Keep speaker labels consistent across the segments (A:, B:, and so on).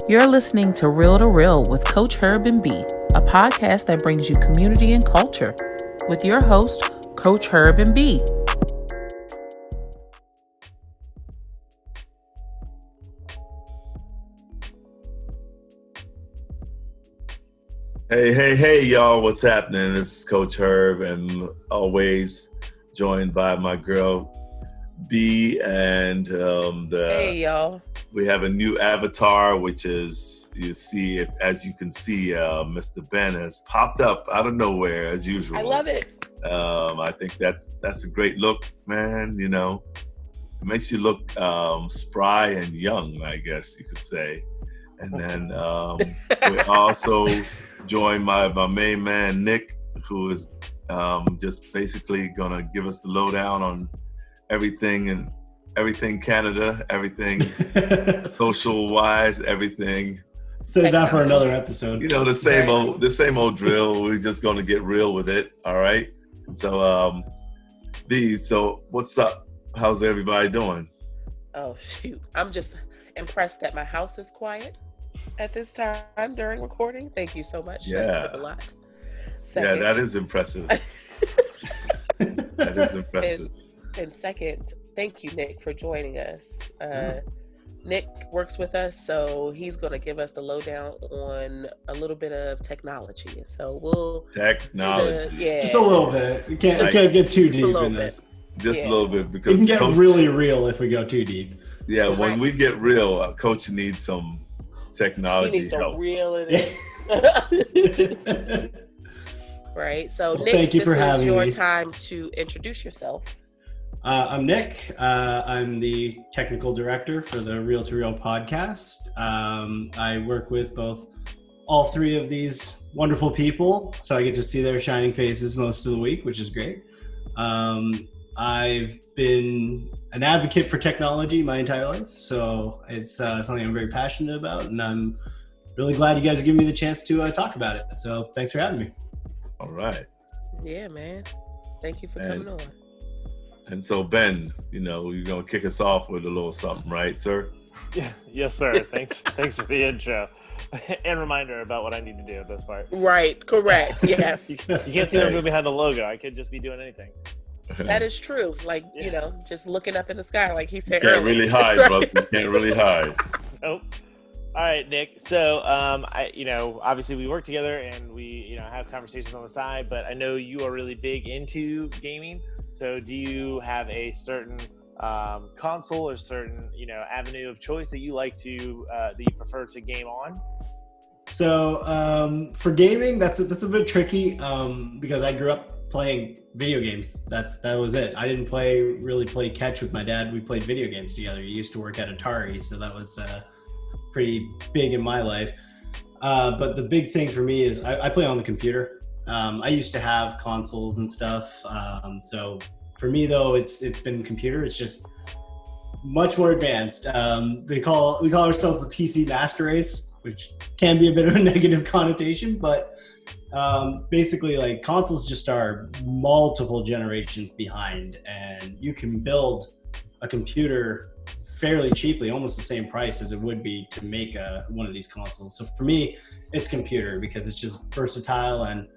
A: You're listening to Real with Coach Herb and B, a podcast that brings you community and culture with your host, Coach Herb and B.
B: Hey, y'all, what's happening? This is Coach Herb, and always joined by my girl, B, and
A: Hey, y'all.
B: We have a new avatar, which is, you see it, as you can see, Mr. Ben has popped up out of nowhere, as usual.
A: I love it.
B: I think that's a great look, man, you know. It makes you look spry and young, I guess you could say. And then we also joined my main man, Nik, who is just basically going to give us the lowdown on everything Canada, everything social-wise, everything.
C: Save that for another episode.
B: You know, the same old drill. We're just going to get real with it, all right? So, so what's up? How's everybody doing?
A: Oh, shoot. I'm just impressed that my house is quiet at this time during recording. Thank you so much.
B: Yeah.
A: That took a lot. Second,
B: Yeah, that is impressive. That is impressive.
A: And second, thank you, Nik, for joining us. Nik works with us, so he's going to give us the lowdown on a little bit of technology. So we'll...
B: Technology.
C: Just a little bit. We can't get too deep in this.
B: Just a little bit, because
C: we can get really real if we go too deep.
B: Yeah, when we get real, our coach needs some technology
A: he needs
B: help.
A: to reel it in. Right. So, Nik,
C: thank you for
A: this is
C: having
A: your
C: me.
A: time to introduce yourself.
C: I'm Nik. I'm the technical director for the Real to Real podcast. I work with all three of these wonderful people, so I get to see their shining faces most of the week, which is great. I've been an advocate for technology my entire life, so it's something I'm very passionate about, and I'm really glad you guys are giving me the chance to talk about it. So thanks for having me.
B: All right.
A: Yeah, man. Thank you for coming on.
B: And so, Ben, you know, you're going to kick us off with a little something, right, sir?
D: Yeah, yes, sir. Thanks for the intro and reminder about what I need to do at this part.
A: Right, correct. Yes.
D: You can't see what I'm doing behind the logo. I could just be doing anything.
A: That is true. Like, you know, just looking up in the sky, like he said
B: You can't
A: earlier.
B: really hide, brother. You can't really hide.
D: Nope. All right, Nik. So, obviously we work together and we, have conversations on the side, but I know you are really big into gaming. So do you have a certain console or certain, avenue of choice that you like to, that you prefer to game on?
C: So for gaming, that's a bit tricky because I grew up playing video games. That was it. I didn't really play catch with my dad. We played video games together. He used to work at Atari, so that was pretty big in my life. But the big thing for me is I play on the computer. I used to have consoles and stuff. So for me though, it's been computer. It's just much more advanced. We call ourselves the PC master race, which can be a bit of a negative connotation, but basically like consoles just are multiple generations behind, and you can build a computer fairly cheaply, almost the same price as it would be to make one of these consoles. So for me, it's computer because it's just versatile, and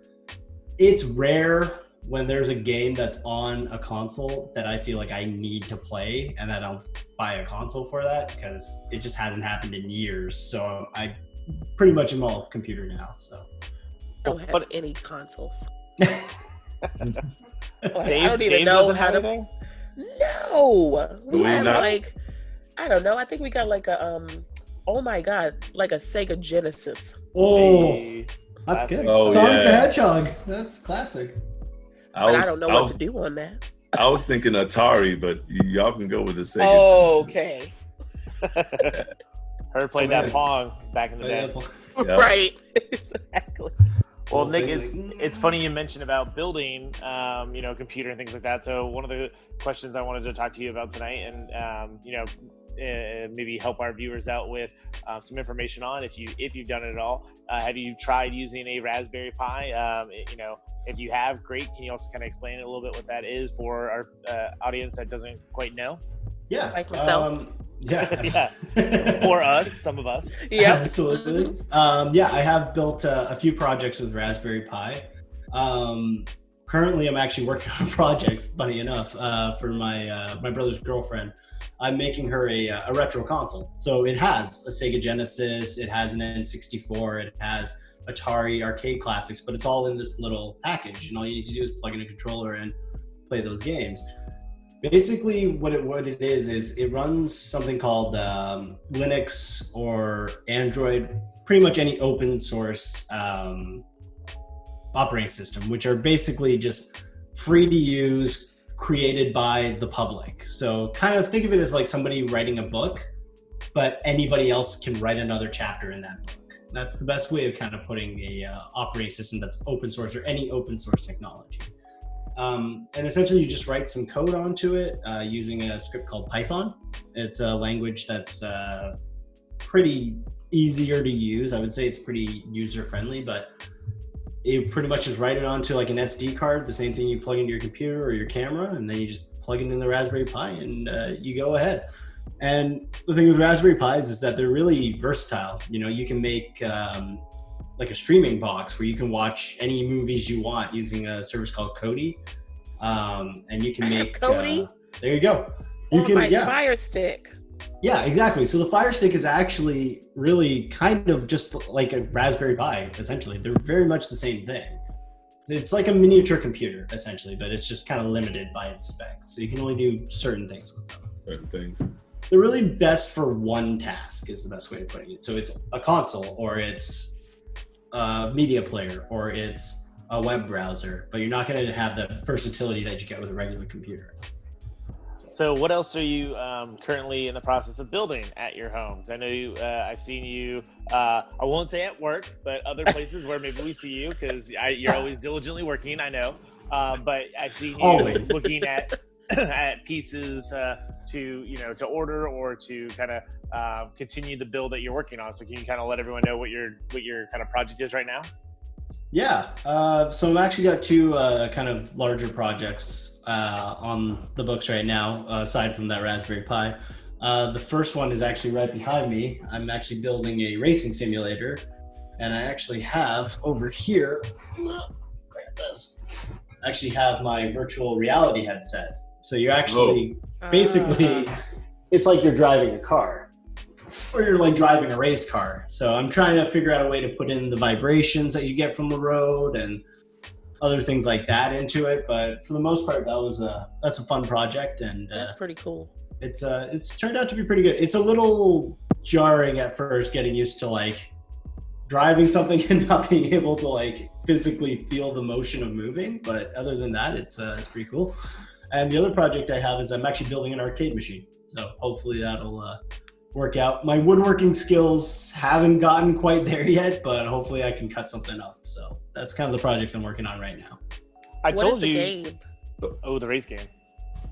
C: it's rare when there's a game that's on a console that I feel like I need to play and that I'll buy a console for that, because it just hasn't happened in years. So I pretty much am all computer now. So
A: I don't have any consoles.
D: Dave,
A: I don't even
D: Dave
A: know
D: doesn't
A: how
D: have
A: to.
D: anything?
A: No, we have
B: not?
A: like, I don't know. I think we got like a oh my god, like a Sega Genesis.
C: Oh,
D: Hey,
C: that's
D: classic.
C: good.
B: Oh,
C: Sonic
B: yeah.
C: the Hedgehog. That's classic.
A: But I don't know what to do on that.
B: I was thinking Atari, but y'all can go with the Sega.
A: Oh, okay.
D: Heard played that Pong back in the day.
B: Yeah.
A: Right. Exactly.
D: Well,
C: Cool.
D: Nik,
C: They-
D: it's funny you mentioned about building, computer and things like that. So one of the questions I wanted to talk to you about tonight, and maybe help our viewers out with some information on, if you've done it at all. Have you tried using a Raspberry Pi? If you have, great. Can you also kind of explain a little bit what that is for our audience that doesn't quite know?
C: Yeah.
A: Like myself.
C: Yeah.
D: Yeah. Or us, some of us.
A: Yeah.
C: Absolutely. Yeah, I have built a few projects with Raspberry Pi. Currently, I'm actually working on projects, funny enough, for my brother's girlfriend. I'm making her a retro console. So it has a Sega Genesis, it has an N64, it has Atari arcade classics, but it's all in this little package. And all you need to do is plug in a controller and play those games. Basically, what it is it runs something called Linux or Android, pretty much any open source operating system, which are basically just free to use, created by the public. So kind of think of it as like somebody writing a book, but anybody else can write another chapter in that book. That's the best way of kind of putting a operating system that's open source or any open source technology. And essentially you just write some code onto it using a script called Python. It's a language that's pretty easier to use. I would say it's pretty user friendly, but you pretty much just write it onto like an SD card, the same thing you plug into your computer or your camera, and then you just plug it in the Raspberry Pi and you go ahead. And the thing with Raspberry Pis is that they're really versatile. You know, you can make like a streaming box where you can watch any movies you want using a service called Kodi. And you can make
A: Kodi.
C: There you go. You
A: can Fire Stick.
C: Yeah, exactly. So the Fire Stick is actually really kind of just like a Raspberry Pi, essentially. They're very much the same thing. It's like a miniature computer, essentially, but it's just kind of limited by its specs. So you can only do certain things with them.
B: Certain things.
C: They're really best for one task is the best way of putting it. So it's a console, or it's a media player, or it's a web browser, but you're not going to have the versatility that you get with a regular computer.
D: So what else are you currently in the process of building at your homes? I know I've seen you, I won't say at work, but other places where maybe we see you, because you're always diligently working, I know. But I've seen you
C: always
D: looking at pieces to order or to kind of continue the build that you're working on. So can you kind of let everyone know what your kind of project is right now?
C: Yeah, so I've actually got two kind of larger projects on the books right now, aside from that Raspberry Pi. The first one is actually right behind me. I'm actually building a racing simulator, and I actually have over here, grab this, I actually have my virtual reality headset. So you're actually, basically, it's like you're driving a car. Or you're like driving a race car. So I'm trying to figure out a way to put in the vibrations that you get from the road and other things like that into it. But for the most part, that's a fun project, and
A: that's pretty cool.
C: It's turned out to be pretty good. It's a little jarring at first getting used to like driving something and not being able to like physically feel the motion of moving. But other than that, it's pretty cool. And the other project I have is I'm actually building an arcade machine. So hopefully that'll work out. My woodworking skills haven't gotten quite there yet, but hopefully I can cut something up. So that's kind of the projects I'm working on right now.
D: I
A: what
D: told
A: is the
D: you.
A: Game?
D: Oh, the race game.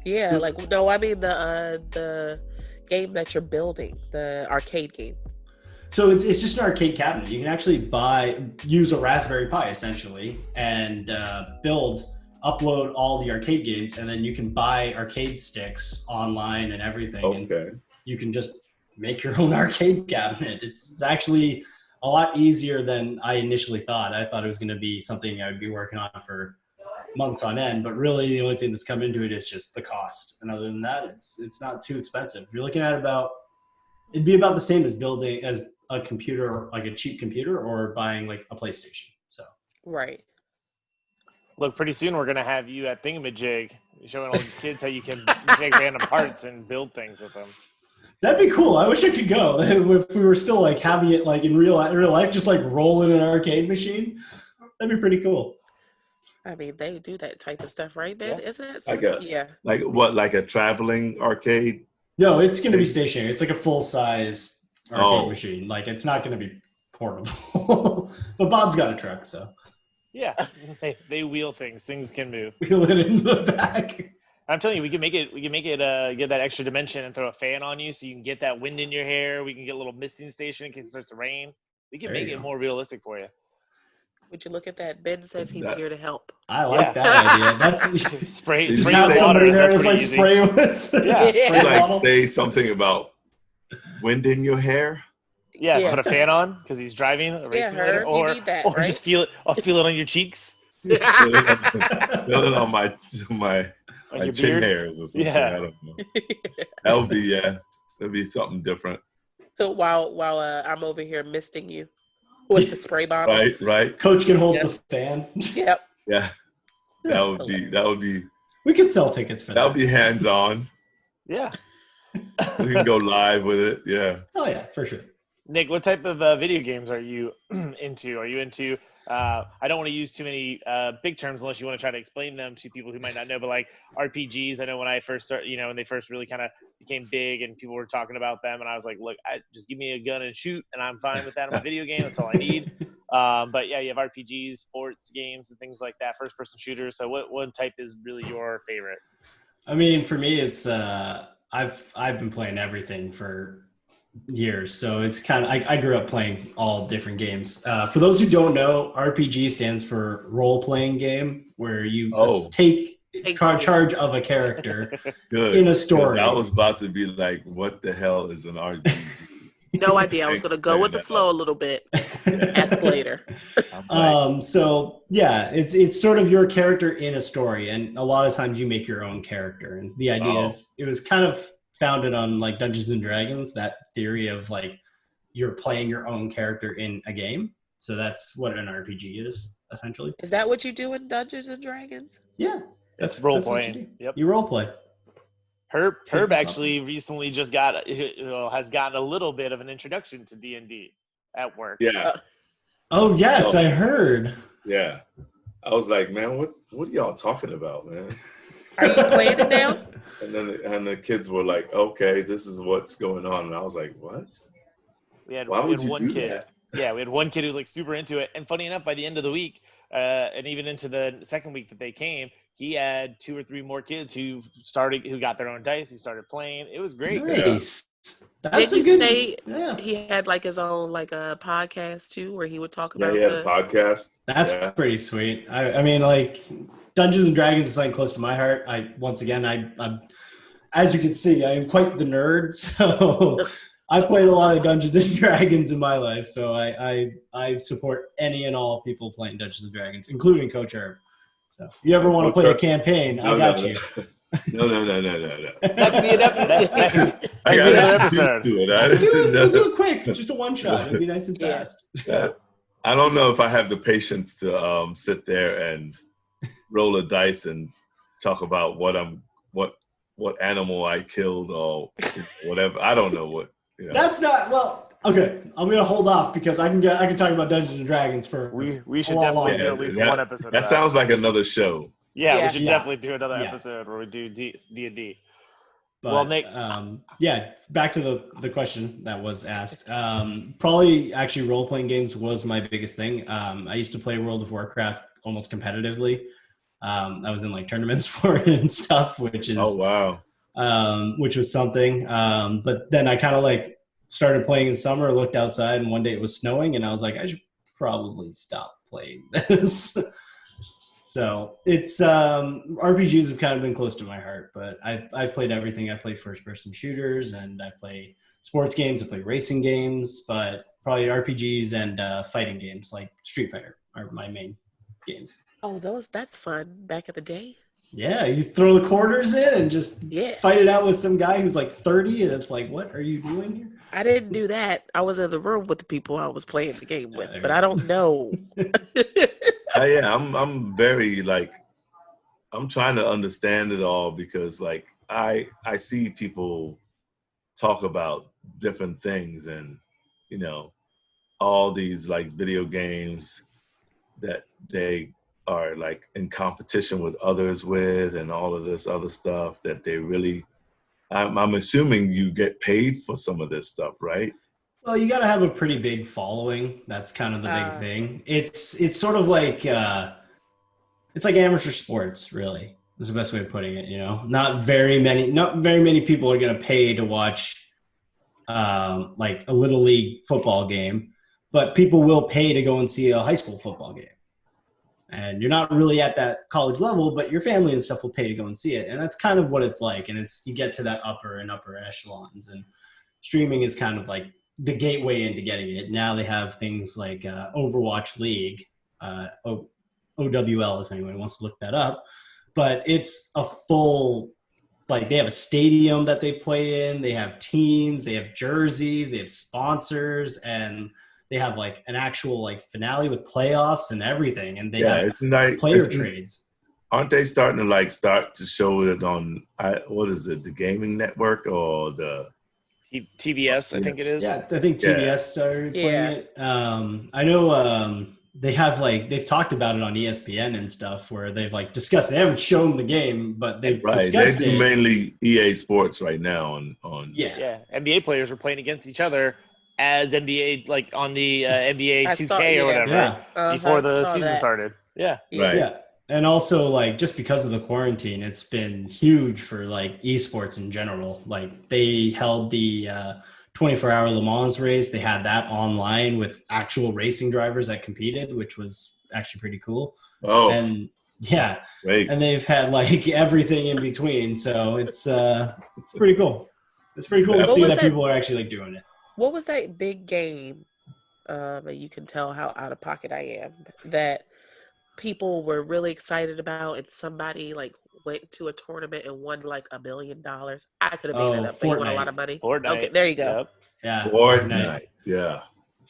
A: Yeah, like no, I mean the game that you're building, the arcade game.
C: So it's just an arcade cabinet. You can actually use a Raspberry Pi essentially, and upload all the arcade games, and then you can buy arcade sticks online and everything.
B: Okay.
C: And you can just make your own arcade cabinet. It's actually a lot easier than I initially thought. I thought it was going to be something I would be working on for months on end, but really the only thing that's come into it is just the cost. And other than that, it's not too expensive. You're looking at it'd be about the same as building as a computer, like a cheap computer, or buying like a PlayStation. So
A: right.
D: Look, pretty soon we're gonna have you at Thingamajig showing all these kids how you can take random parts and build things with them.
C: That'd be cool. I wish I could go. If we were still like having it like in real life, just like roll in an arcade machine, that'd be pretty cool.
A: I mean, they do that type of stuff, right, Ben?
D: Yeah.
A: Isn't it?
B: Like what? Like a traveling arcade?
C: No, it's going to be stationary. It's like a full-size arcade machine. Like it's not going to be portable. But Bob's got a truck, so
D: yeah, they wheel things. Things can move.
C: Wheel it in the back.
D: I'm telling you, we can make it get that extra dimension and throw a fan on you so you can get that wind in your hair. We can get a little misting station in case it starts to rain. We can make it more realistic for you.
A: Would you look at that? Ben says he's here to help.
C: I like that idea.
D: Spray
C: just
D: spray
C: have
D: water.
C: somebody there.
D: That's
C: It's like
D: easy.
C: spray with
D: Yeah.
C: spray
B: Like
C: bottle.
B: say something about wind in your hair.
D: Yeah, put a fan on because he's driving a race simulator,
A: Herb, you need that,
D: or
A: right?
D: just feel it. I'll feel it on your cheeks,
B: Feel it on my
D: on your
B: chin
D: beard.
B: hairs or something.
D: Yeah.
B: I don't know. That'll be something different.
A: While I'm over here misting you with the spray bottle.
B: Right.
C: Coach can hold the fan.
A: Yep.
B: Yeah. That would be.
C: We could sell tickets for that.
B: That would be hands on.
D: Yeah.
B: We can go live with it. Yeah.
C: Oh yeah, for sure.
D: Nick, what type of video games are you into? Are you into? I don't want to use too many big terms unless you want to try to explain them to people who might not know. But like RPGs, I know when I first started, when they first really kind of became big and people were talking about them, and I was like, look, just give me a gun and shoot, and I'm fine with that on a video game. That's all I need. But yeah, you have RPGs, sports games, and things like that, first-person shooters. So what type is really your favorite?
C: I mean, for me, it's I've been playing everything for years, so it's kind of I grew up playing all different games. For those who don't know, RPG stands for role-playing game, where you take charge of a character in a story.
B: I was about to be like, what the hell is an RPG?
A: No idea. I was going to go with the flow a little bit. Ask later.
C: So yeah, it's sort of your character in a story, and a lot of times you make your own character. And the idea is, it was kind of founded on like Dungeons and Dragons, that theory of like you're playing your own character in a game. So that's what an RPG is, essentially.
A: Is that what you do in Dungeons and Dragons?
C: Yeah,
D: that's role playing.
C: Yep, you role play.
D: Herb actually recently just has gotten a little bit of an introduction to D&D at work.
B: Yeah.
C: Oh yes, I heard.
B: Yeah, I was like, man, what are y'all talking about, man?
A: Are you playing it now?
B: And the kids were like, okay, this is what's going on, and I was like, what? Why would you do that?
D: Yeah, we had one kid who was like super into it, and funny enough, by the end of the week, and even into the second week that they came, he had 2 or 3 more kids who got their own dice, who started playing. It was great.
C: Nice.
A: Did you say he had like his own like a podcast too, where he would talk about?
B: Yeah, he had a podcast.
C: That's pretty sweet. I mean, like Dungeons and Dragons is something close to my heart. I'm as you can see, I am quite the nerd. So I played a lot of Dungeons and Dragons in my life. So I support any and all people playing Dungeons and Dragons, including Coach Herb. So if you ever want to play a campaign, I got you.
B: No.
D: That could be an episode.
B: I got to episode.
C: We'll do it quick, just a one shot. It'll be nice and fast.
B: Yeah. I don't know if I have the patience to sit there and roll a dice and talk about what animal I killed or whatever. I don't know what.
C: That's not okay. I'm gonna hold off because I can talk about Dungeons and Dragons for.
D: We should definitely do at least one episode.
B: That sounds like another show.
D: Yeah, we should definitely do another episode where we do D&D. Well, Nick.
C: Back to the question that was asked. Probably actually role-playing games was my biggest thing. I used to play World of Warcraft almost competitively. I was in like tournaments for it and stuff, which is which was something. But then I kind of like started playing in summer, looked outside, and one day it was snowing, and I was like, I should probably stop playing this. So it's RPGs have kind of been close to my heart, but I've played everything. I play first-person shooters, and I play sports games. I play racing games, but probably RPGs and fighting games like Street Fighter are my main games.
A: Oh, that's fun. Back in the day.
C: Yeah, you throw the quarters in and just fight it out with some guy who's like 30, and it's like, what are you doing here?
A: I didn't do that. I was in the room with the people I was playing the game with, but I don't know.
B: I'm very like, I'm trying to understand it all because like I see people talk about different things and all these like video games that they are like in competition with others with and all of this other stuff that they really, I'm assuming you get paid for some of this stuff, right?
C: Well, you got to have a pretty big following. That's kind of the big thing. It's sort of like it's like amateur sports, really. Is the best way of putting it. Not very many people are going to pay to watch like a little league football game, but people will pay to go and see a high school football game. And you're not really at that college level, but your family and stuff will pay to go and see it. And that's kind of what it's like. And you get to that upper echelons. And streaming is kind of like the gateway into getting it. Now they have things like Overwatch League, OWL, if anyone wants to look that up. But it's a full, like, they have a stadium that they play in. They have teams, they have jerseys, they have sponsors, and they have like an actual like finale with playoffs and everything. And they have player trades.
B: Aren't they starting to start to show it on what is it, the gaming network or the
D: TBS? I think it is.
C: Yeah, I think TBS started playing it. I know they've talked about it on ESPN and stuff where they've like discussed. They haven't shown the game, but they've discussed
B: they do
C: it.
B: mainly EA Sports right now on.
C: Yeah.
D: NBA players were playing against each other as NBA, like on the NBA 2K or whatever before the season started. Yeah.
B: Right.
C: Yeah. And also, like, just because of the quarantine, it's been huge for like esports in general. Like, they held the 24-hour Le Mans race. They had that online with actual racing drivers that competed, which was actually pretty cool.
B: Oh,
C: and yeah,
B: great.
C: And they've had like everything in between, so it's pretty cool. It's pretty cool to see that people are actually like doing it.
A: What was that big game? And you can tell how out of pocket I am. That people were really excited about, and somebody like went to a tournament and won like $1 billion. I could have made it up, but you won a lot of money.
D: Fortnite.
A: Okay, there you go.
D: Yep.
C: Yeah,
B: Fortnite. Yeah.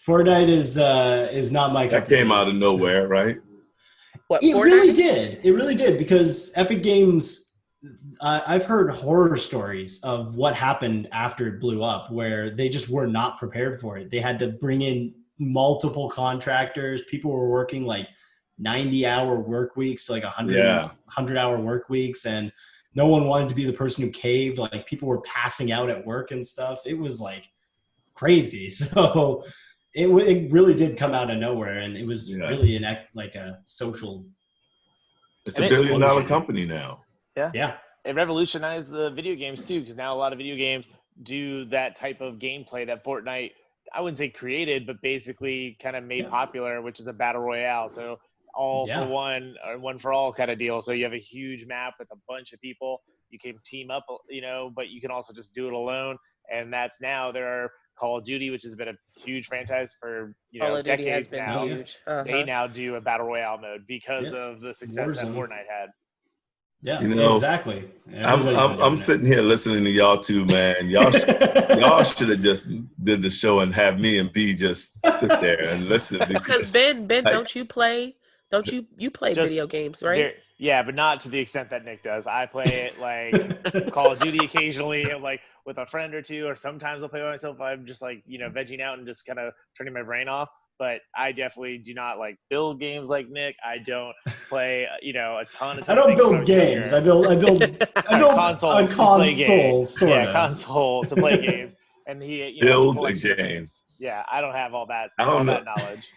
C: Fortnite is not my cup.
B: That came out of nowhere, right?
A: What,
C: it
A: Fortnite?
C: really did. It really did, because Epic Games, I've heard horror stories of what happened after it blew up, where they just were not prepared for it. They had to bring in multiple contractors. People were working like 90-hour work weeks to like 100-hour work weeks, and no one wanted to be the person who caved. Like, people were passing out at work and stuff. It was like crazy. So it really did come out of nowhere, and it was really like a social.
B: It's a $1 billion company now.
C: Yeah.
D: It revolutionized the video games too, because now a lot of video games do that type of gameplay that Fortnite, I wouldn't say created, but basically kind of made popular, which is a battle royale. So all for one or one for all kind of deal. So you have a huge map with a bunch of people. You can team up, but you can also just do it alone. And that's now there are Call of Duty, which has been a huge franchise for decades now.
A: Huge.
D: They now do a battle royale mode because of the success that Fortnite had.
C: Yeah, exactly.
B: I'm sitting here listening to y'all two, man. Y'all should have just did the show and have me and B just sit there and listen.
A: Because Ben, don't you play? Don't you play video games, right?
D: Yeah, but not to the extent that Nick does. I play it like Call of Duty occasionally, like with a friend or two, or sometimes I'll play by myself. I'm just like, vegging out and just kind of turning my brain off. But I definitely do not like build games like Nick. I don't play, a ton of.
C: I don't build games. I build
D: consoles console to play games. And he
B: build a game.
D: Yeah, I don't have all that.
B: I don't know
D: that knowledge.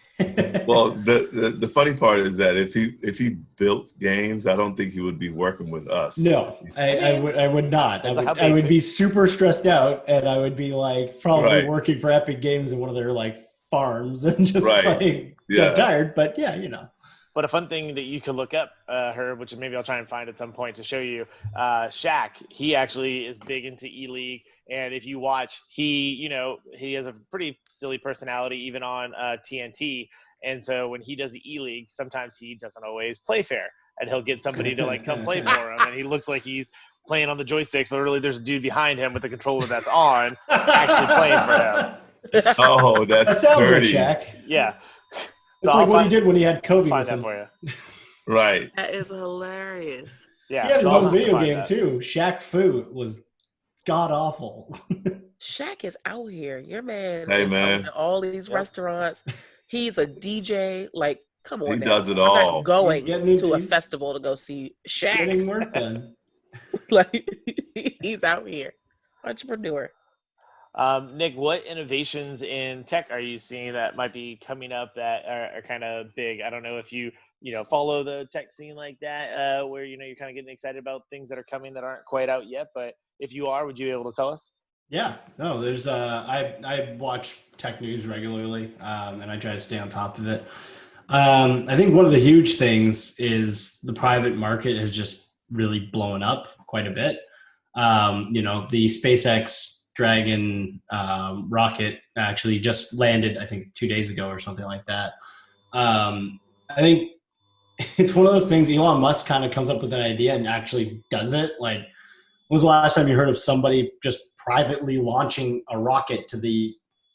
B: Well, the funny part is that if he built games, I don't think he would be working with us.
C: No, I would not. I would be super stressed out, and I would be like probably working for Epic Games in one of their like farms and just get tired. But
D: But a fun thing that you could look up, Herb, which maybe I'll try and find at some point to show you, Shaq, he actually is big into E-League. And if you watch, he has a pretty silly personality even on TNT. And so when he does the E-League, sometimes he doesn't always play fair. And he'll get somebody to like come play for him. And he looks like he's playing on the joysticks, but really there's a dude behind him with the controller that's on actually playing for him.
B: Oh, that
C: sounds dirty. Like Shaq.
D: Yeah.
C: It's like what he did when he had Kobe with him.
D: For you.
B: Right.
A: That is hilarious.
D: Yeah.
C: He had his own video game too. Shaq Fu was god awful.
A: Shaq is out here. Your man
B: is
A: in all these restaurants. He's a DJ. Like, come on.
B: He does it all.
A: I'm not going to a festival to go see Shaq.
C: Getting work done.
A: Like, he's out here. Entrepreneur.
D: Nick, what innovations in tech are you seeing that might be coming up that are kind of big? I don't know if you follow the tech scene like that, where you're kind of getting excited about things that are coming that aren't quite out yet. But if you are, would you be able to tell us?
C: Yeah, no, there's I watch tech news regularly, and I try to stay on top of it. I think one of the huge things is the private market has just really blown up quite a bit. The SpaceX Dragon rocket actually just landed, I think 2 days ago or something like that. I think it's one of those things. Elon Musk kind of comes up with an idea and actually does it. Like, when was the last time you heard of somebody just privately launching a rocket to the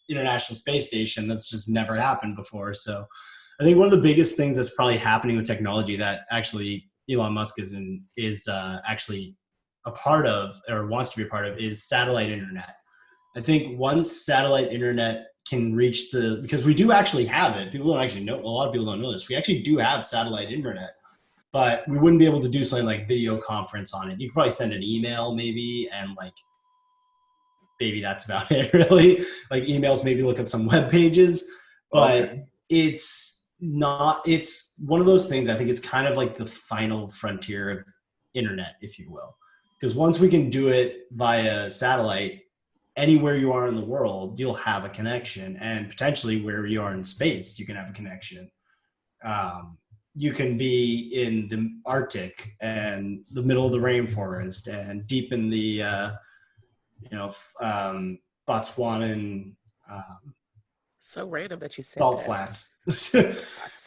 C: International Space Station? That's just never happened before. So I think one of the biggest things that's probably happening with technology that actually Elon Musk is actually a part of, or wants to be a part of, is satellite internet. I think once satellite internet can reach because we do actually have it. People don't actually know. A lot of people don't know this. We actually do have satellite internet, but we wouldn't be able to do something like video conference on it. You could probably send an email maybe, and like, maybe that's about it really. Like emails, maybe look up some web pages, but it's one of those things. I think it's kind of like the final frontier of internet, if you will. Because once we can do it via satellite, anywhere you are in the world, you'll have a connection, and potentially where you are in space, you can have a connection. You can be in the Arctic and the middle of the rainforest and deep in the, Botswanan
A: So random that you said
C: salt
A: that.
C: flats.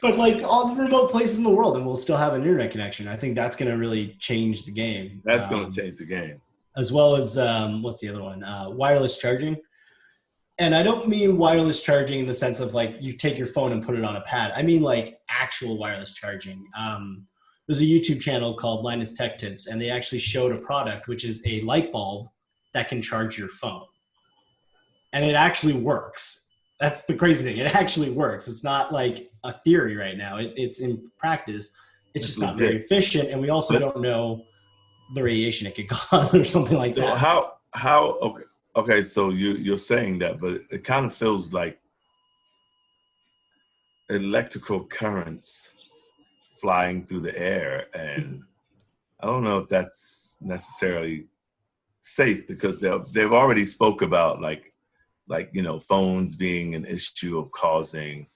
C: But like all the remote places in the world, and we'll still have an internet connection. I think that's going to really change the game.
B: That's going to change the game.
C: As well as, what's the other one? Wireless charging. And I don't mean wireless charging in the sense of like you take your phone and put it on a pad. I mean like actual wireless charging. There's a YouTube channel called Linus Tech Tips, and they actually showed a product, which is a light bulb that can charge your phone. And it actually works. That's the crazy thing. It actually works. It's not like a theory right now. It's in practice. It's just not very efficient. And we also don't know the radiation it could cause or something like that.
B: Okay, so you're saying that, but it kind of feels like electrical currents flying through the air, and I don't know if that's necessarily safe, because they've already spoke about like phones being an issue of causing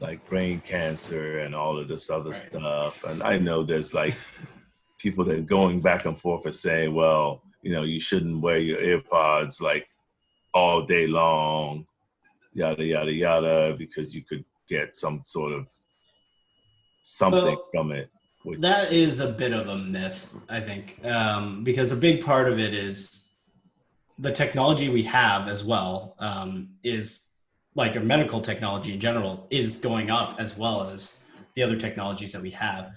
B: like brain cancer and all of this other stuff. And I know there's like people that are going back and forth and saying, well, you shouldn't wear your AirPods like all day long, yada, yada, yada, because you could get some sort of something from it.
C: That is a bit of a myth, I think, because a big part of it is the technology we have as well, is like a medical technology in general is going up, as well as the other technologies that we have.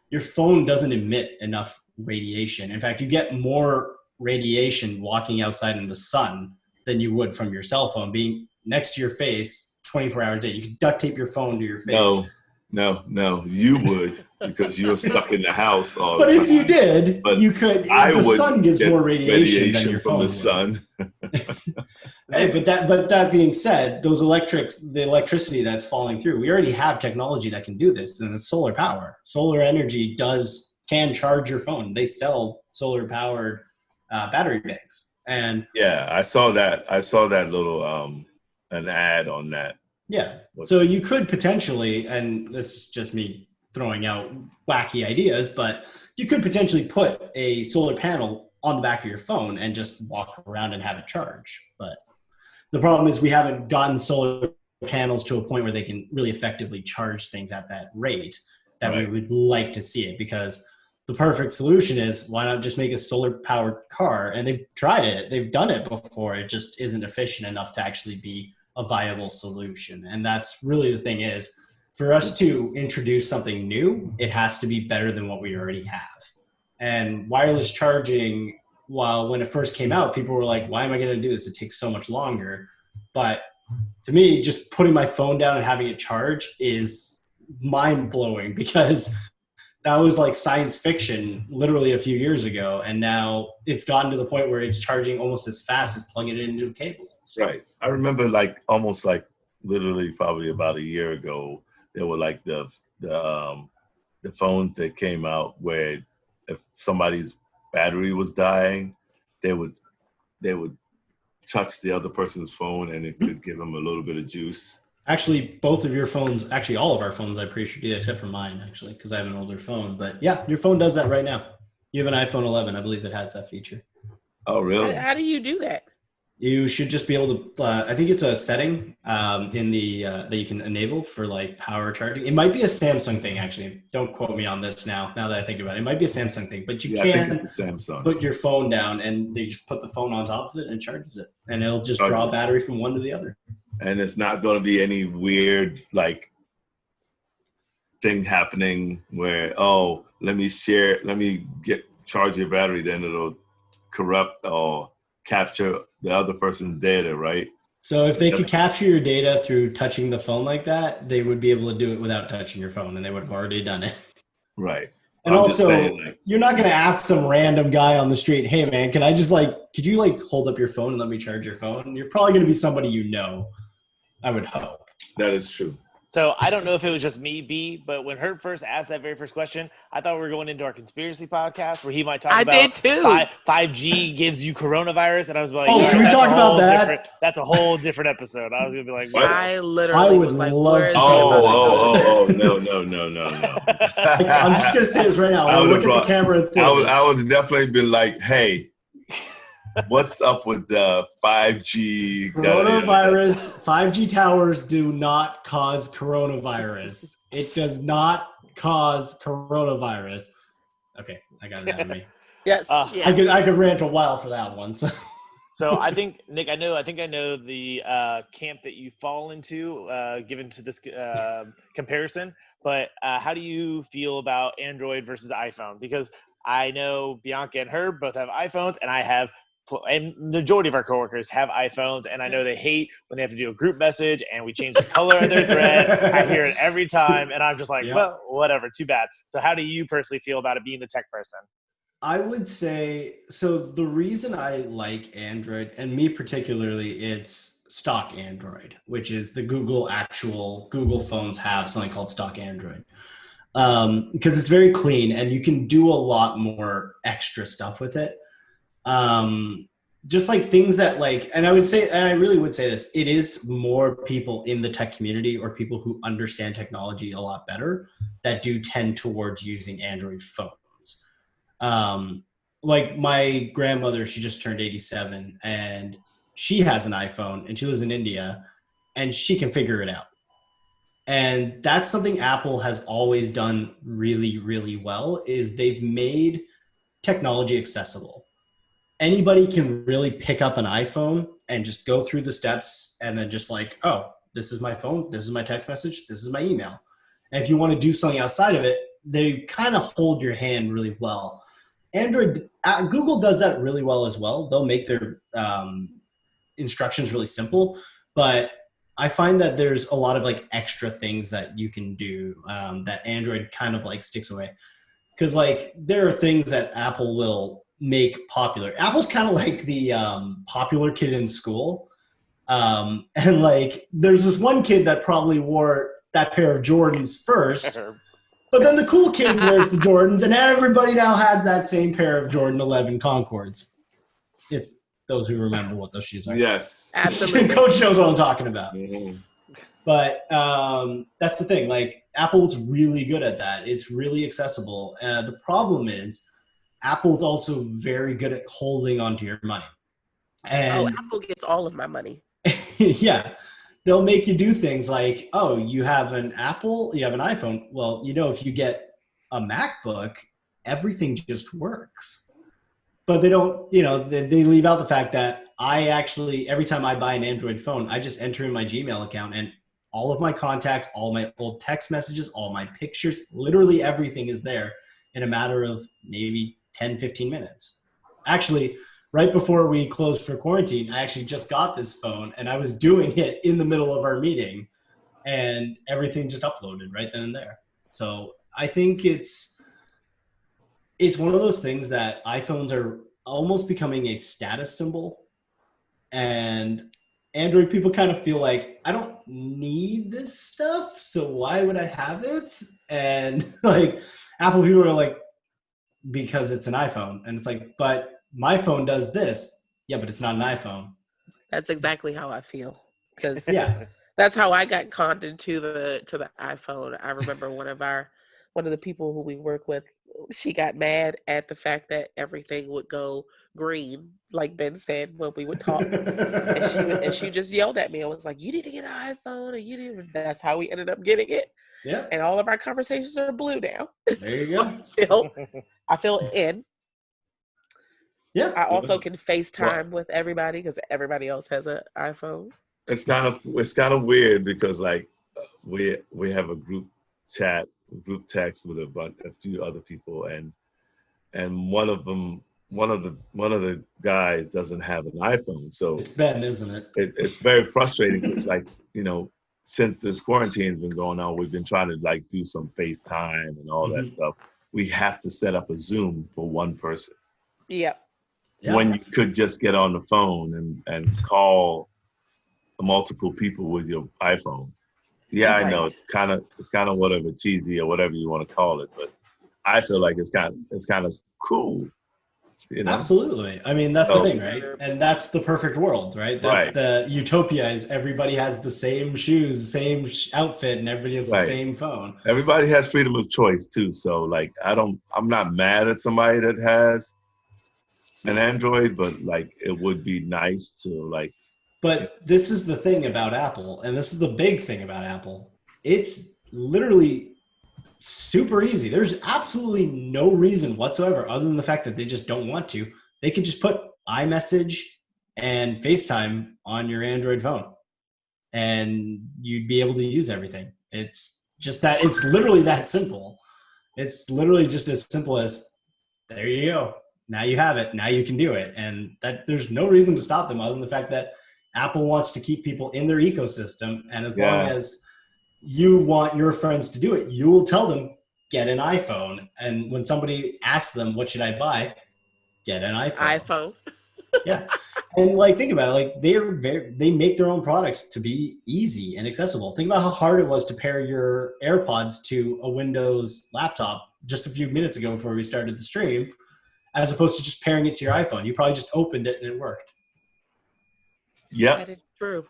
C: Your phone doesn't emit enough radiation. In fact, you get more radiation walking outside in the sun than you would from your cell phone being next to your face 24 hours a day. You could duct tape your phone to your face.
B: No, you would, because you're stuck in the house all the
C: time. But if you did,
B: but
C: you could. The sun gives more radiation than your phone
B: from the sun.
C: Hey, but that being said, the electricity that's falling through, we already have technology that can do this, and it's solar power. Solar energy can charge your phone. They sell solar powered battery banks, and
B: yeah, I saw that little an ad on that.
C: Yeah. So you could potentially, and this is just me throwing out wacky ideas, but you could potentially put a solar panel on the back of your phone and just walk around and have it charge. But the problem is we haven't gotten solar panels to a point where they can really effectively charge things at that rate that we would like to see it, because the perfect solution is, why not just make a solar powered car? And they've tried it. They've done it before. It just isn't efficient enough to actually be a viable solution. And that's really the thing, is for us to introduce something new, it has to be better than what we already have. And wireless charging, when it first came out, people were like, why am I going to do this? It takes so much longer. But to me, just putting my phone down and having it charge is mind blowing, because that was like science fiction literally a few years ago. And now it's gotten to the point where it's charging almost as fast as plugging it into a cable.
B: Right. I remember almost literally probably about a year ago, there were like the phones that came out where if somebody's battery was dying, they would touch the other person's phone and it could give them a little bit of juice.
C: Actually, both of your phones, actually all of our phones, I'm pretty sure do that, except for mine, actually, because I have an older phone. But yeah, your phone does that right now. You have an iPhone 11. I believe it has that feature.
B: Oh, really?
A: How do you do that?
C: You should just be able to. I think it's a setting in the that you can enable for like power charging. It might be a Samsung thing, actually. Don't quote me on this now. Now that I think about it, it might be a Samsung thing. But you
B: Yeah, I think
C: can
B: it's a Samsung.
C: put your phone down, and they just put the phone on top of it and it charges it, and it'll just
B: Charges
C: draw
B: it.
C: battery from one to the other.
B: And it's not going to be any weird like thing happening where, oh, let me charge your battery, then it'll corrupt or capture the other person's data, right?
C: So if they could capture your data through touching the phone like that, they would be able to do it without touching your phone, and they would have already done it.
B: Right.
C: And
B: I'm
C: also,
B: saying, like,
C: you're not going to ask some random guy on the street, hey, man, could you like hold up your phone and let me charge your phone? You're probably going to be somebody you know, I would hope.
B: that is true.
D: So I don't know if it was just me, B, but when Herb first asked that very first question, I thought we were going into our conspiracy podcast where he might talk about
A: did too.
D: 5G gives you coronavirus, and I was like,
C: oh, can we talk about that?
D: That's a whole different episode. I was gonna be like,
B: what?
A: I literally was like, where is
B: no.
C: I'm just going to say this right now. I'll look at the camera and say
B: I would definitely be like, hey, what's up with the 5G?
C: Coronavirus, 5G towers do not cause coronavirus. It does not cause coronavirus. Okay, I got it out of me.
A: Yes.
C: Yes. I could rant a while for that one.
D: So I think, Nick, I think I know the camp that you fall into, given to this comparison. But how do you feel about Android versus iPhone? Because I know Bianca and Herb both have iPhones, and the majority of our coworkers have iPhones, and I know they hate when they have to do a group message and we change the color of their thread. I hear it every time, and I'm just like, well, whatever, too bad. So how do you personally feel about it being the tech person?
C: I would say, so the reason I like Android, and me particularly, it's stock Android, which is the Google phones have something called stock Android. Because it's very clean and you can do a lot more extra stuff with it. Just like things that and I really would say this, it is more people in the tech community or people who understand technology a lot better that do tend towards using Android phones. Like my grandmother, she just turned 87 and she has an iPhone and she lives in India and she can figure it out. And that's something Apple has always done really, really well, is they've made technology accessible. Anybody can really pick up an iPhone and just go through the steps and then just like, oh, this is my phone, this is my text message, this is my email. And if you want to do something outside of it, they kind of hold your hand really well. Google does that really well as well. They'll make their instructions really simple, but I find that there's a lot of like extra things that you can do that Android kind of like sticks away. Because like there are things that Apple will make popular. Apple's kind of like the popular kid in school. And like there's this one kid that probably wore that pair of Jordans first, but then the cool kid wears the Jordans and everybody now has that same pair of Jordan 11 Concords. If those who remember what those shoes are.
B: Yes.
A: Absolutely.
C: Coach knows what I'm talking about.
B: Mm-hmm.
C: But that's the thing. Like Apple's really good at that. It's really accessible. The problem is Apple's also very good at holding onto your money. And
A: Apple gets all of my money.
C: yeah. They'll make you do things like, oh, you have an Apple, you have an iPhone. Well, if you get a MacBook, everything just works. But they don't, they leave out the fact that I actually, every time I buy an Android phone, I just enter in my Gmail account and all of my contacts, all my old text messages, all my pictures, literally everything is there in a matter of maybe 10, 15 minutes. Actually, right before we closed for quarantine, I actually just got this phone and I was doing it in the middle of our meeting and everything just uploaded right then and there. So I think it's one of those things that iPhones are almost becoming a status symbol, and Android people kind of feel like, I don't need this stuff, so why would I have it? And like Apple people are like, because it's an iPhone. And it's like, but my phone does this. Yeah, but it's not an iPhone.
A: That's exactly how I feel. Because
C: yeah,
A: that's how I got conned into the iPhone. I remember one of the people who we work with she got mad at the fact that everything would go green, like Ben said when we would talk. And she just yelled at me and was like, "You need to get an iPhone," and you need. That's how we ended up getting it.
C: Yep.
A: And all of our conversations are blue now.
C: There you go.
A: I feel in.
C: Yeah.
A: I also can
B: Well,
A: FaceTime with everybody because everybody else has an iPhone.
B: it's kind of weird because like we have a group text with a few other people, and one of the guys doesn't have an iPhone, so
C: It's Ben, isn't it?
B: it's very frustrating. It's like, since this quarantine has been going on, we've been trying to like do some FaceTime and all that stuff. We have to set up a Zoom for one person.
A: Yep.
C: Yeah.
B: When you could just get on the phone and call multiple people with your iPhone. Yeah, I know it's kind of whatever, cheesy or whatever you want to call it, but I feel like it's kind of cool.
C: Absolutely. I mean, that's the thing, right? And that's the perfect world, right? That's the utopia, is everybody has the same shoes, same outfit, and everybody has the same phone.
B: Everybody has freedom of choice too. So like, I'm not mad at somebody that has an Android, but like, it would be nice to like.
C: But this is the thing about Apple, and this is the big thing about Apple. It's literally super easy. There's absolutely no reason whatsoever, other than the fact that they just don't want to. They could just put iMessage and FaceTime on your Android phone, and you'd be able to use everything. It's just that, it's literally that simple. It's literally just as simple as, there you go. Now you have it. Now you can do it. And that there's no reason to stop them other than the fact that Apple wants to keep people in their ecosystem. And as long as you want your friends to do it, you will tell them, get an iPhone. And when somebody asks them, what should I buy? Get an iPhone. Yeah. And like, think about it. Like, they make their own products to be easy and accessible. Think about how hard it was to pair your AirPods to a Windows laptop just a few minutes ago before we started the stream, as opposed to just pairing it to your iPhone. You probably just opened it and it worked.
B: Yeah.
A: That is true.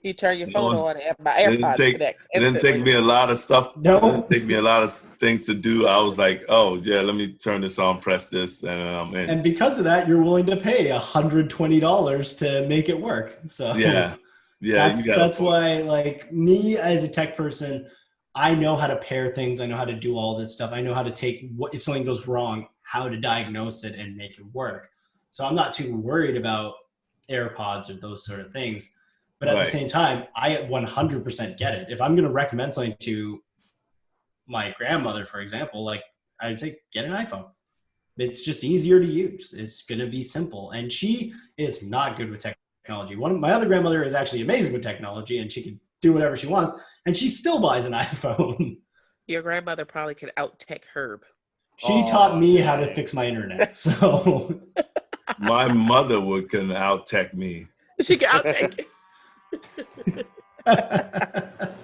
A: You turn your phone on and my AirPods connect.
B: It didn't take me a lot of stuff.
C: No.
B: It didn't take me a lot of things to do. I was like, oh yeah, let me turn this on, press this, and I'm in.
C: And because of that, you're willing to pay $120 to make it work. So
B: yeah,
C: that's why, like, me as a tech person, I know how to pair things. I know how to do all this stuff. I know how to take if something goes wrong, how to diagnose it and make it work. So I'm not too worried about AirPods or those sort of things. But at the same time, I 100% get it. If I'm going to recommend something to my grandmother, for example, like, I'd say get an iPhone. It's just easier to use. It's going to be simple. And she is not good with technology. My other grandmother is actually amazing with technology, and she can do whatever she wants, and she still buys an iPhone.
A: Your grandmother probably could out-tech Herb.
C: She taught me how to fix my internet. So
B: my mother can out-tech me.
A: She can out-tech you.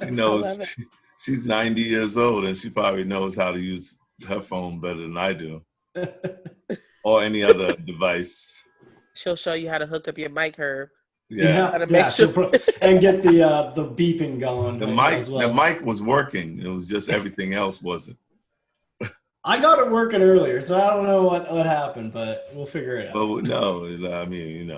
B: She knows. She's 90 years old, and she probably knows how to use her phone better than I do, or any other device.
A: She'll show you how to hook up your mic, Herb.
B: Yeah.
C: And get the beeping going.
B: The mic was working. It was just everything else wasn't.
C: I got it working earlier, so I don't know what happened, but we'll figure it out.
B: But no, I mean,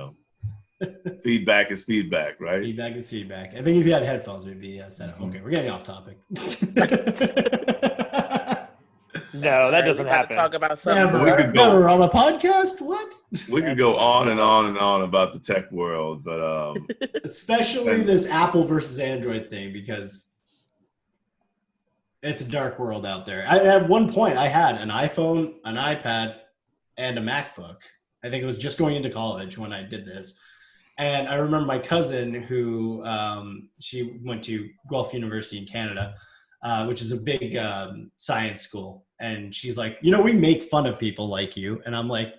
B: feedback is feedback, right?
C: Feedback is feedback. I think if you had headphones, we'd be set up. Okay, we're getting off topic.
D: No, that doesn't happen.
A: Talk about something.
C: Never on a podcast. What?
B: We could go on and on and on about the tech world, but
C: especially this Apple versus Android thing, because it's a dark world out there. At one point, I had an iPhone, an iPad, and a MacBook. I think it was just going into college when I did this. And I remember my cousin who, she went to Guelph University in Canada, which is a big science school. And she's like, we make fun of people like you. And I'm like,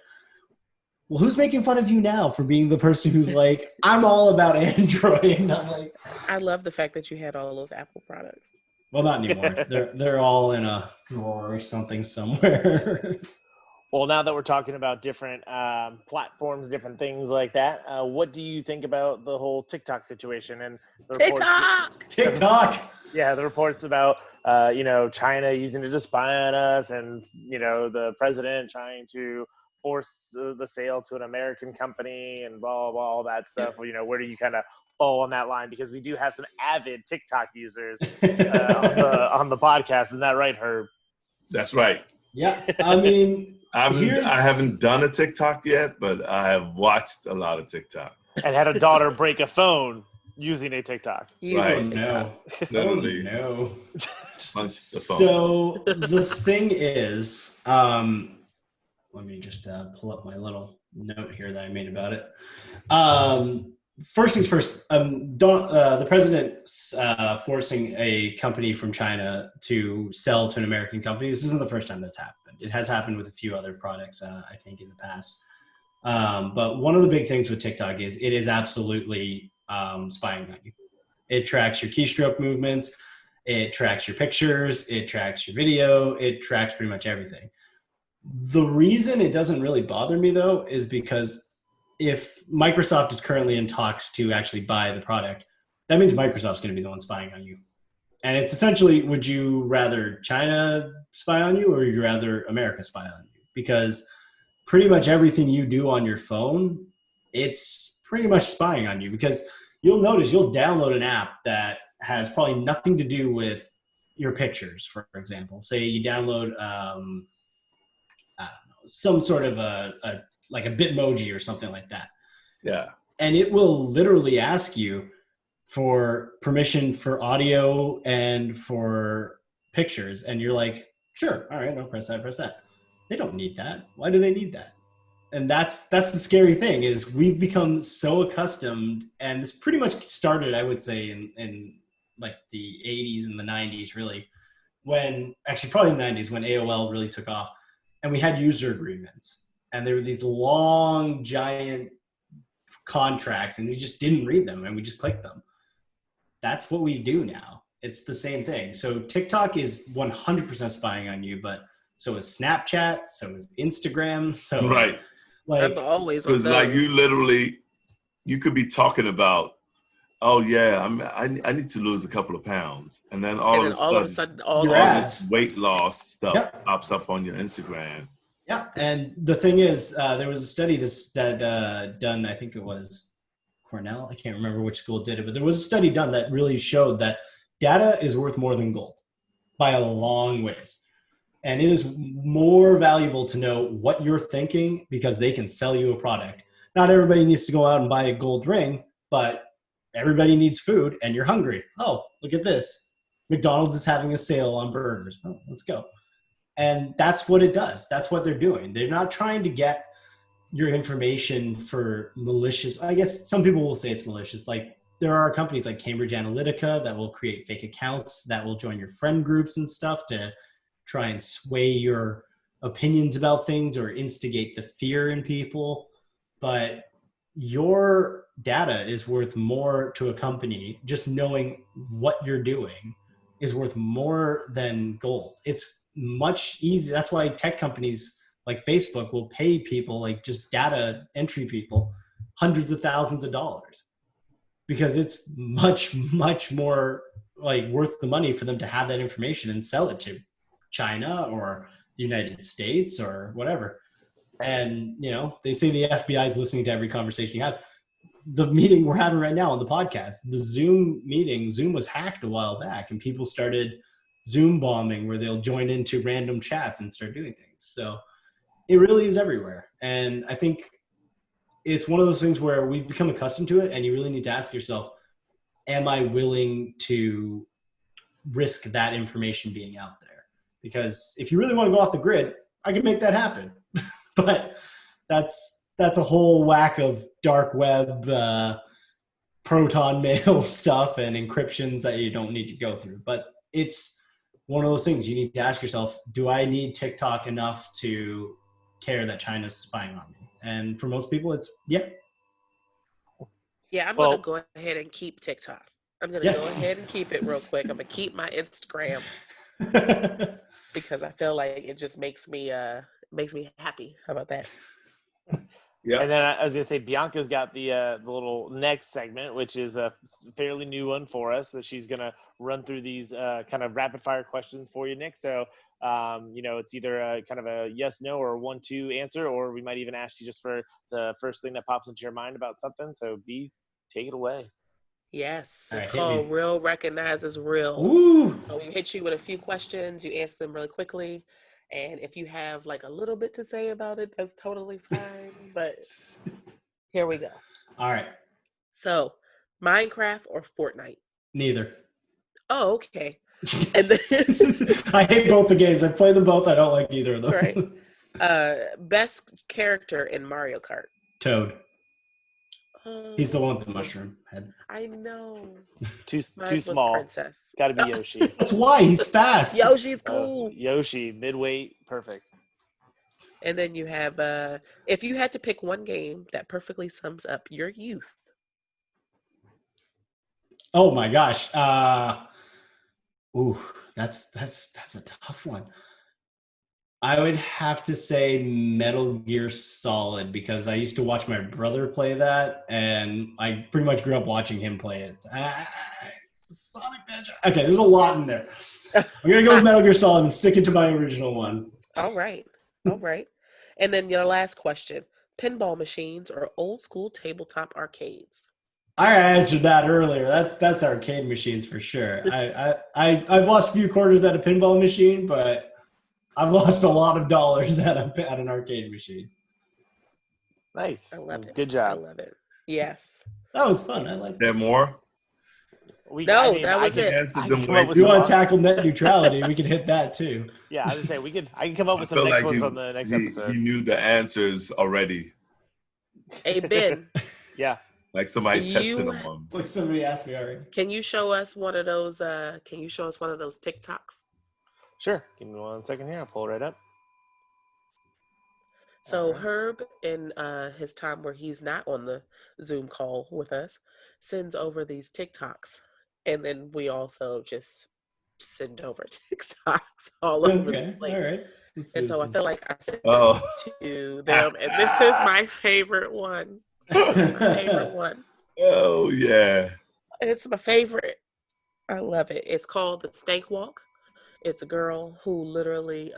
C: well, who's making fun of you now for being the person who's like, I'm all about Android? And I'm like,
A: I love the fact that you had all those Apple products.
C: Well, not anymore. They're all in a drawer or something somewhere.
D: Well, now that we're talking about different platforms, different things like that, what do you think about the whole TikTok situation and the
A: TikTok?
C: TikTok.
D: Yeah, the reports about China using it to spy on us, and the president trying to force the sale to an American company, and blah blah, blah all that stuff. Where do you kind of fall on that line? Because we do have some avid TikTok users on the podcast. Isn't that right, Herb?
B: That's right.
C: Yeah, I mean,
B: I haven't done a TikTok yet, but I have watched a lot of TikTok.
D: And had a daughter break a phone using a TikTok.
B: Right.
C: No.
B: Literally.
C: Oh, no.
B: Punch the phone.
C: So the thing is, let me just pull up my little note here that I made about it. First things first, the president's forcing a company from China to sell to an American company. This isn't the first time that's happened. It has happened with a few other products, I think, in the past. But one of the big things with TikTok is it is absolutely spying on you. It tracks your keystroke movements. It tracks your pictures. It tracks your video. It tracks pretty much everything. The reason it doesn't really bother me, though, is because if Microsoft is currently in talks to actually buy the product, that means Microsoft's going to be the one spying on you. And it's essentially, would you rather China spy on you, or would you rather America spy on you? Because pretty much everything you do on your phone, it's pretty much spying on you. Because you'll notice you'll download an app that has probably nothing to do with your pictures, for example. Say you download some sort of like a Bitmoji or something like that.
B: Yeah.
C: And it will literally ask you for permission for audio and for pictures. And you're like, sure, all right, I'll press that. They don't need that. Why do they need that? And that's the scary thing, is we've become so accustomed, and this pretty much started, I would say, in like the 80s and the 90s, really, probably the 90s, when AOL really took off. And we had user agreements, and there were these long, giant contracts, and we just didn't read them, and we just clicked them. That's what we do now. It's the same thing. So TikTok is 100% spying on you, but so is Snapchat, so is Instagram. So
B: right.
A: I'm always on those.
B: Like you could be talking about, oh yeah, I need to lose a couple of pounds, and then all of a sudden all this weight loss stuff pops up on your Instagram.
C: Yeah, and the thing is, there was a study that done, I think it was Cornell, I can't remember which school did it, but there was a study done that really showed that data is worth more than gold by a long ways. And it is more valuable to know what you're thinking, because they can sell you a product. Not everybody needs to go out and buy a gold ring, but everybody needs food, and you're hungry. Oh, look at this. McDonald's is having a sale on burgers. Oh, let's go. And that's what it does. That's what they're doing. They're not trying to get your information for malicious. I guess some people will say it's malicious. Like, there are companies like Cambridge Analytica that will create fake accounts that will join your friend groups and stuff to try and sway your opinions about things or instigate the fear in people. But your data is worth more to a company. Just knowing what you're doing is worth more than gold. It's much easier. That's why tech companies like Facebook will pay people, like just data entry people, hundreds of thousands of dollars, because it's much, much more like worth the money for them to have that information and sell it to China or the United States or whatever. And, they say the FBI is listening to every conversation you have. The meeting we're having right now on the podcast, the Zoom was hacked a while back, and people started Zoom bombing, where they'll join into random chats and start doing things. So it really is everywhere. And I think it's one of those things where we've become accustomed to it, and you really need to ask yourself, am I willing to risk that information being out there? Because if you really want to go off the grid, I can make that happen. But that's a whole whack of dark web, proton mail stuff and encryptions that you don't need to go through. But it's one of those things you need to ask yourself, do I need TikTok enough to care that China's spying on me? And for most people, it's yeah.
A: Yeah, I'm going to go ahead and keep TikTok. I'm going to go ahead and keep it real quick. I'm going to keep my Instagram because I feel like it just makes me happy. How about that?
B: Yeah.
D: And then I was gonna say Bianca's got the little next segment, which is a fairly new one for us. So she's gonna run through these kind of rapid fire questions for you, Nick. So it's either a kind of a yes, no, or a 1-2 answer, or we might even ask you just for the first thing that pops into your mind about something. So B, take it away.
A: Yes,
C: All
A: it's
C: right, hit
A: called
C: me.
A: Real Recognizes Real.
C: Ooh.
A: So we hit you with a few questions, you answer them really quickly, and if you have like a little bit to say about it, that's totally fine. But here we go.
C: All right.
A: So, Minecraft or Fortnite?
C: Neither.
A: Oh, okay. And then
C: I hate both the games. I play them both. I don't like either of them.
A: right. Best character in Mario Kart.
C: Toad. He's the one with the
A: Oh,
C: mushroom head.
A: I know.
D: Too
A: Mine was
D: small.
A: Princess.
D: Got to be Yoshi.
C: That's why he's fast.
A: Yoshi's cool.
D: Yoshi, midweight, perfect.
A: And then you have if you had to pick one game that perfectly sums up your youth.
C: Oh my gosh. Ooh, that's a tough one. I would have to say Metal Gear Solid because I used to watch my brother play that, and I pretty much grew up watching him play it. Sonic the Hedgehog. Okay, there's a lot in there. I'm gonna go with Metal Gear Solid and stick it to my original one.
A: All right. All right. And then your last question. Pinball machines or old school tabletop arcades?
C: I answered that earlier. That's arcade machines for sure. I've lost a few quarters at a pinball machine, but I've lost a lot of dollars at an arcade machine.
D: Nice.
A: I love it.
D: Good
A: I
D: job.
A: love it. Yes.
C: That was fun. I like
B: Is there
C: that.
B: more?
A: That was it.
B: Answered
D: I
B: them
D: can come
B: way
D: up with
C: If you
B: too
C: want
B: much.
C: to tackle net neutrality, we can hit that too.
D: Yeah, I was gonna say I can come up
B: I
D: with some
B: felt
D: next
B: like
D: ones on the next
B: he
D: episode.
B: knew the answers already,
A: Hey Ben,
D: Yeah.
B: like somebody tested
A: you
B: him on.
C: Like somebody asked me already.
A: can you show us one of those TikToks?
D: Sure. Give me 1 second here. I'll pull it right up.
A: So
D: All right.
A: Herb, in his time where he's not on the Zoom call with us, sends over these TikToks, and then we also just send over TikToks all over the
C: Okay, all
A: place.
C: right. Let's
A: And
C: do
A: so I
C: this
A: feel like I sent
B: Oh.
A: this to them, and this is my favorite one. This is my favorite one.
B: Oh yeah.
A: It's my favorite. I love it. It's called the Steak Walk. It's a girl who literally,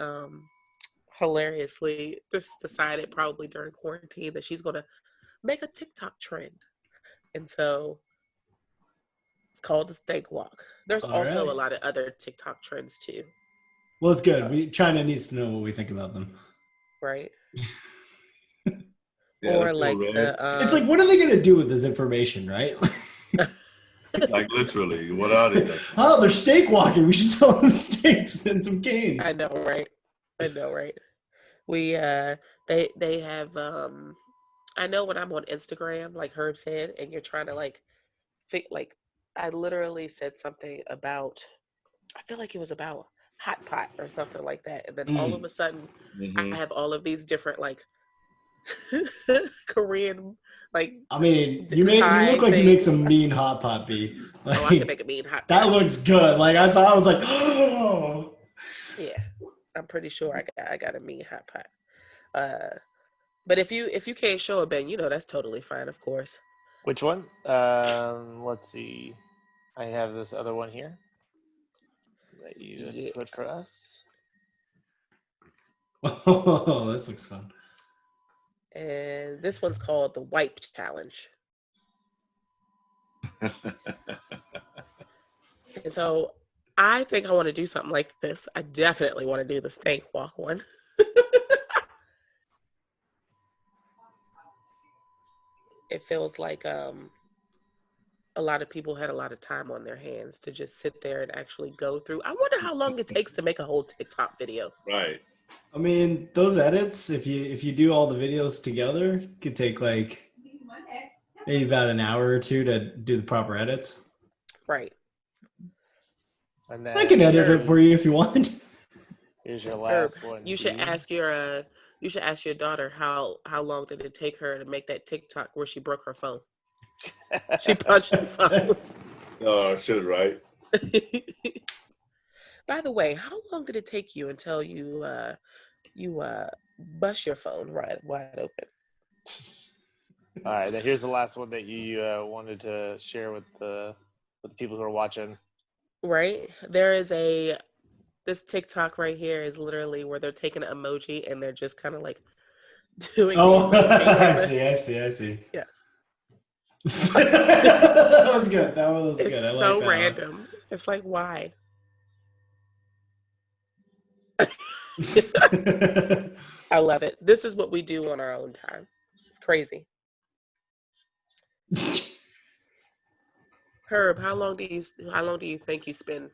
A: hilariously, just decided probably during quarantine that she's going to make a TikTok trend. And so it's called the Steak Walk. There's
C: All
A: also a
C: right.
A: lot of other TikTok trends too,
C: Well, it's good. China needs to know what we think about them.
A: right?
B: Yeah,
A: Or
B: let's go
A: like
B: red.
C: It's like, what are they going to do with this information, right?
B: Like literally, what are they?
C: Oh, they're steak walking. We should sell them steaks and some canes.
A: I know, right? I know, right? We they have I know when I'm on Instagram, like Herb said, and you're trying to like like I literally said something about I feel like it was about hot pot or something like that. And then all of a sudden I have all of these different like Korean like
C: I mean, you look like you make some mean hot pot B. Like,
A: oh, I can make a mean hot pot.
C: that looks good. Like I saw, I was like, oh.
A: Yeah, I'm pretty sure I got a mean hot pot. But if you can't show it, Ben, that's totally fine, of course.
D: Which one? Let's see. I have this other one here that you put for us.
C: Oh, this looks fun.
A: And this one's called the Wipe Challenge. And so I think I want to do something like this. I definitely want to do the Steak Walk one. It feels like a lot of people had a lot of time on their hands to just sit there and actually go through. I wonder how long it takes to make a whole TikTok video.
B: Right.
C: I mean, those edits, if you do all the videos together, could take like maybe about an hour or two to do the proper edits.
A: Right.
D: And then
C: I can edit it for you if you want.
D: Here's your last one.
A: You should ask your daughter how long did it take her to make that TikTok where she broke her phone. She punched the phone.
B: Oh, shit, right.
A: By the way, how long did it take you until you bust your phone wide open?
D: All right, then here's the last one that you wanted to share with the people who are watching.
A: Right? This TikTok right here is literally where they're taking an emoji and they're just kind of like doing the
C: Oh,
A: emoji.
C: I see.
A: Yes.
C: That was good. That was
A: It's
C: good. I
A: so
C: like that
A: random. It's like, why?
C: one.
A: I love it. This is what we do on our own time. It's crazy. Herb, how long do you think you spend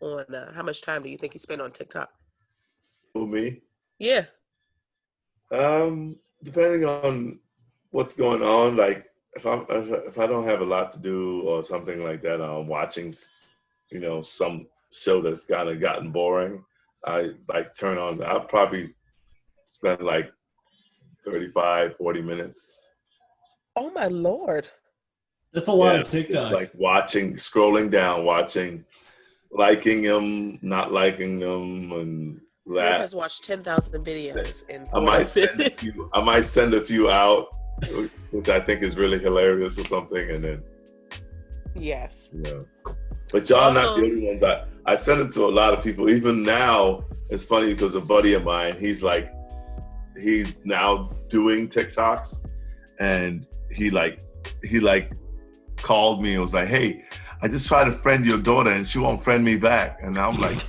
A: on how much time do you think you spend on TikTok?
B: For me,
A: Yeah.
B: depending on what's going on, like if I don't have a lot to do or something like that, I'm watching, some show that's kind of gotten boring. I like turn on. I'll probably spend like 35, 40 minutes.
A: Oh my Lord.
C: That's a lot
B: Yeah,
C: of
B: just
C: TikTok.
B: like watching, scrolling down, watching, liking them, not liking them, and
A: Herb
B: that.
A: has watched 10,000 videos in
B: I
A: 40
B: might send a
A: minutes.
B: few. I might send a few out, which I think is really hilarious or something, and then
A: Yes.
B: But y'all are not the
A: Also,
B: only ones. I send it to a lot of people. Even now, it's funny because a buddy of mine, he's now doing TikToks, and he called me and was like, "Hey, I just tried to friend your daughter and she won't friend me back." And I'm like,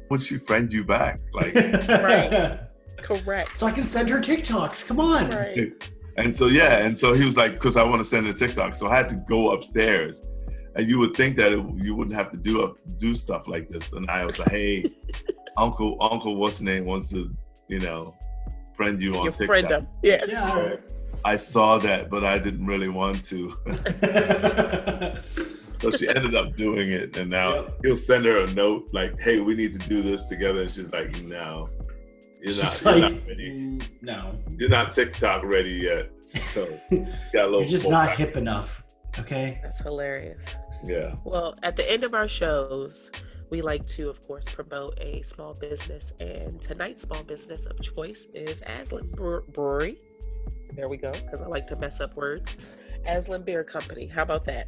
B: "Would she friend you back?" Like,
A: Right. Correct.
C: So I can send her TikToks. Come on.
A: Right.
B: and so he was like, "Because I want to send a TikTok," so I had to go upstairs. And you would think that you wouldn't have to do stuff like this. And I was like, "Hey, Uncle, what's the name wants to, friend you on
A: You
B: TikTok."
A: friend them. Yeah.
C: Yeah, all right.
B: I saw that, but I didn't really want to. So she ended up doing it, and now he'll send her a note like, "Hey, we need to do this together." And she's like, "No, you're not ready.
C: No.
B: You're not TikTok ready yet." So got a little.
C: You're just not hip enough. Okay.
A: That's hilarious.
B: Yeah.
A: Well, at the end of our shows, we like to, of course, promote a small business. And tonight's small business of choice is Aslan Brewery. There we go, because I like to mess up words. Aslan Beer Company. How about that?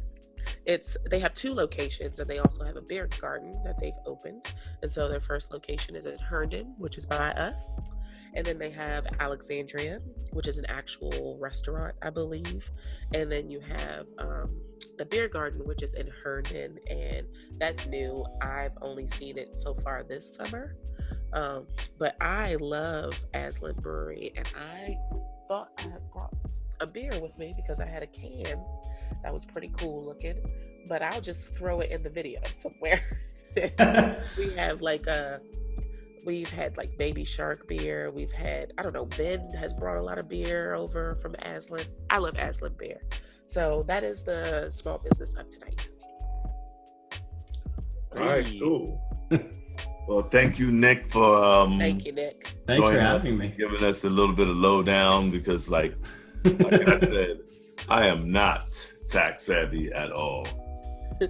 A: They have 2 locations, and they also have a beer garden that they've opened. And so their first location is in Herndon, which is by us. And then they have Alexandria, which is an actual restaurant, I believe. And then you have the beer garden, which is in Herndon, and that's new. I've only seen it so far this summer. But I love Aslan Brewery, and I thought I had brought a beer with me because I had a can that was pretty cool looking, but I'll just throw it in the video somewhere. We've had like Baby Shark beer. We've had, I don't know, Ben has brought a lot of beer over from Aslan. I love Aslan beer. So that is the small business of tonight.
B: All right, cool. Well, thank you, Nick, for
A: Thank you, Nick.
C: Thanks for having me.
B: giving us a little bit of lowdown because, like I said, I am not tax savvy at all.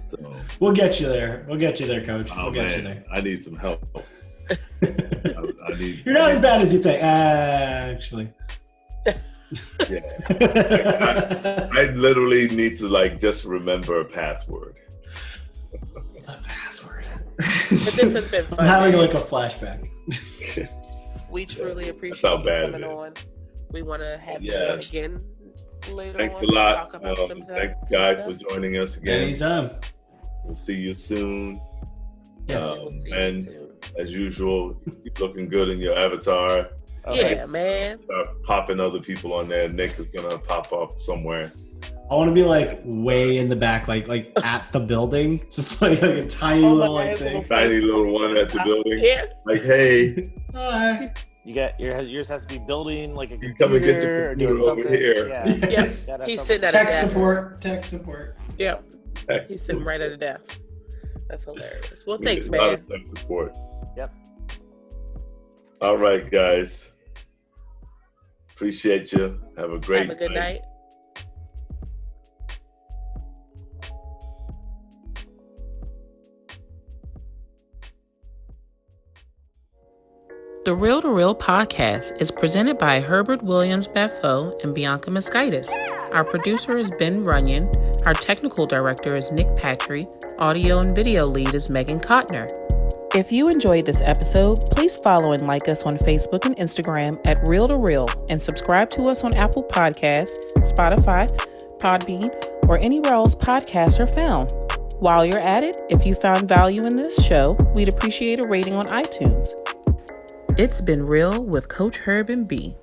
B: So
C: We'll get you there. We'll get you there, Coach. We'll get you there.
B: I need some help.
C: You're not as bad as you think. Actually.
B: Yeah. I literally need to just remember a password.
C: The password.
A: But this has been fun.
C: I'm having like a flashback.
A: We truly appreciate
B: how
A: you
B: bad
A: coming
B: it is.
A: on. We want to have you
B: Yeah.
A: on again later
B: Thanks
A: on
B: a
A: to
B: lot.
A: talk about some
B: Thank you
A: some
B: guys
A: stuff.
B: for joining us again.
C: Anytime.
B: We'll see you soon.
C: Yes.
A: We'll see you
B: and
A: soon.
B: as usual, you're looking good in your avatar.
A: Yeah, man.
B: Start popping other people on there. Nick is gonna pop up somewhere.
C: I want to be like way in the back, like at the building, just like a tiny
A: Oh my
C: little
A: God,
C: like
A: his little
C: thing.
B: Tiny little one at the building.
A: Yeah.
B: Like, hey,
C: Hi.
D: You got yours has to be building like a
B: you
D: computer
B: come and get your
D: or doing
B: computer over
D: something.
B: here.
D: Yeah.
A: Yes.
D: Gotta have
A: He's
D: something.
A: sitting at a
C: Tech
A: desk.
C: support. Tech support.
A: Yeah. He's sitting
B: Excellent.
A: right at a desk. That's hilarious. Well,
B: We
A: thanks,
B: need a lot
A: man.
B: of tech support.
D: Yep.
B: All right, guys. Appreciate you. Have a great
A: Have a good night. The Real to Real podcast is presented by Herbert Williams Baffo and Bianca Moskaitis. Our producer is Ben Runyon. Our technical director is Nik Patry. Audio and video lead is Megan Kotner. If you enjoyed this episode, please follow and like us on Facebook and Instagram at Real to Real and subscribe to us on Apple Podcasts, Spotify, Podbean, or anywhere else podcasts are found. While you're at it, if you found value in this show, we'd appreciate a rating on iTunes. It's been real with Coach Herb and B.